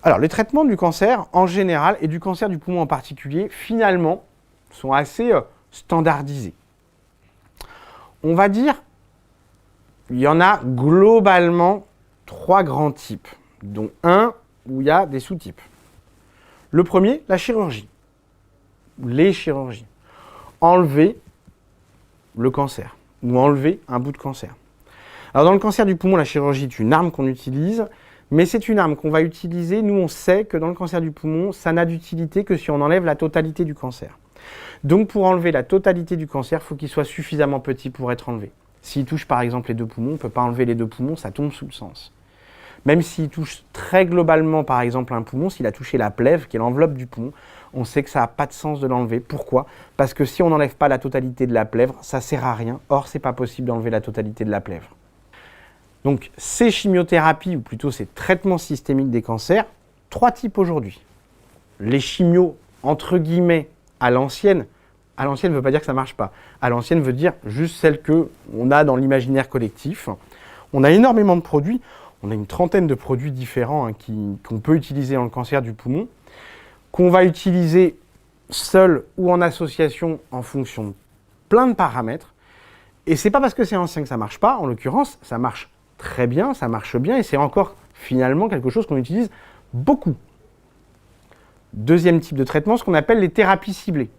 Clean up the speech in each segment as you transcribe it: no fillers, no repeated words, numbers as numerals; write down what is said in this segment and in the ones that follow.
Alors, les traitements du cancer en général et du cancer du poumon en particulier, finalement, sont assez standardisés. On va dire, il y en a globalement 3 grands types, dont un où il y a des sous-types. Le premier, la chirurgie, les chirurgies. Enlever le cancer ou enlever un bout de cancer. Alors dans le cancer du poumon, la chirurgie est une arme qu'on utilise, mais c'est une arme qu'on va utiliser. Nous, on sait que dans le cancer du poumon, ça n'a d'utilité que si on enlève la totalité du cancer. Donc pour enlever la totalité du cancer, il faut qu'il soit suffisamment petit pour être enlevé. S'il touche par exemple les 2 poumons, on ne peut pas enlever les 2 poumons, ça tombe sous le sens. Même s'il touche très globalement par exemple un poumon, s'il a touché la plèvre, qui est l'enveloppe du poumon, on sait que ça n'a pas de sens de l'enlever. Pourquoi? Parce que si on n'enlève pas la totalité de la plèvre, ça ne sert à rien. Or, ce n'est pas possible d'enlever la totalité de la plèvre. Donc ces chimiothérapies, ou plutôt ces traitements systémiques des cancers, 3 types aujourd'hui. Les chimios, entre guillemets, à l'ancienne ne veut pas dire que ça ne marche pas. À l'ancienne veut dire juste celle qu'on a dans l'imaginaire collectif. On a énormément de produits, on a une trentaine de produits différents qu'on peut utiliser dans le cancer du poumon, qu'on va utiliser seul ou en association en fonction de plein de paramètres. Et c'est pas parce que c'est ancien que ça ne marche pas, en l'occurrence, ça marche très bien, ça marche bien, et c'est encore finalement quelque chose qu'on utilise beaucoup. Deuxième type de traitement, ce qu'on appelle les thérapies ciblées.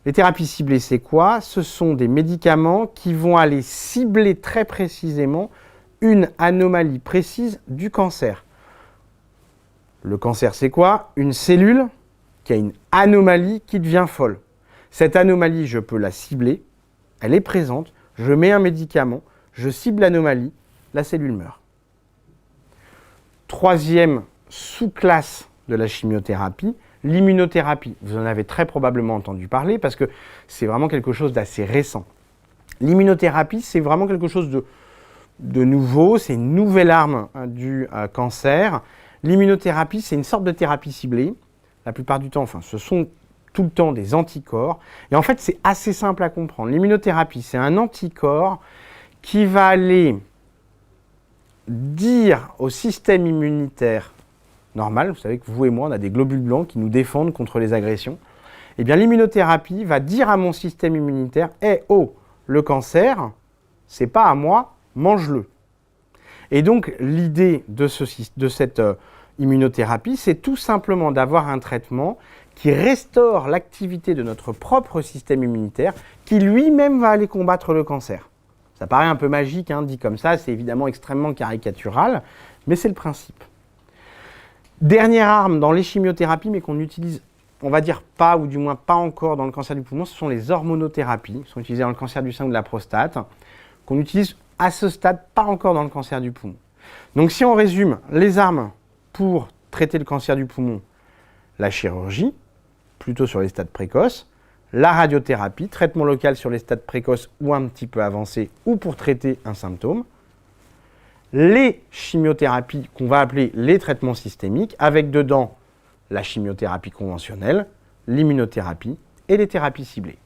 Les thérapies ciblées, c'est quoi? Ce sont des médicaments qui vont aller cibler très précisément une anomalie précise du cancer. Le cancer, c'est quoi? Une cellule qui a une anomalie qui devient folle. Cette anomalie, je peux la cibler, elle est présente, je mets un médicament, je cible l'anomalie, la cellule meurt. Troisième sous-classe de la chimiothérapie, l'immunothérapie. Vous en avez très probablement entendu parler parce que c'est vraiment quelque chose d'assez récent. L'immunothérapie, c'est vraiment quelque chose de nouveau, c'est une nouvelle arme du cancer. L'immunothérapie, c'est une sorte de thérapie ciblée. La plupart du temps, ce sont tout le temps des anticorps. Et en fait, c'est assez simple à comprendre. L'immunothérapie, c'est un anticorps qui va aller dire au système immunitaire normal, vous savez que vous et moi, on a des globules blancs qui nous défendent contre les agressions. Eh bien, l'immunothérapie va dire à mon système immunitaire « Eh oh, le cancer, c'est pas à moi, mange-le ». Et donc, l'idée de cette immunothérapie, c'est tout simplement d'avoir un traitement qui restaure l'activité de notre propre système immunitaire, qui lui-même va aller combattre le cancer. Ça paraît un peu magique, dit comme ça, c'est évidemment extrêmement caricatural, mais c'est le principe. Dernière arme dans les chimiothérapies, mais qu'on utilise, on va dire pas, ou du moins pas encore dans le cancer du poumon, ce sont les hormonothérapies, qui sont utilisées dans le cancer du sein ou de la prostate, qu'on utilise à ce stade pas encore dans le cancer du poumon. Donc si on résume les armes pour traiter le cancer du poumon, la chirurgie, plutôt sur les stades précoces, la radiothérapie, traitement local sur les stades précoces ou un petit peu avancés, ou pour traiter un symptôme, les chimiothérapies qu'on va appeler les traitements systémiques, avec dedans la chimiothérapie conventionnelle, l'immunothérapie et les thérapies ciblées.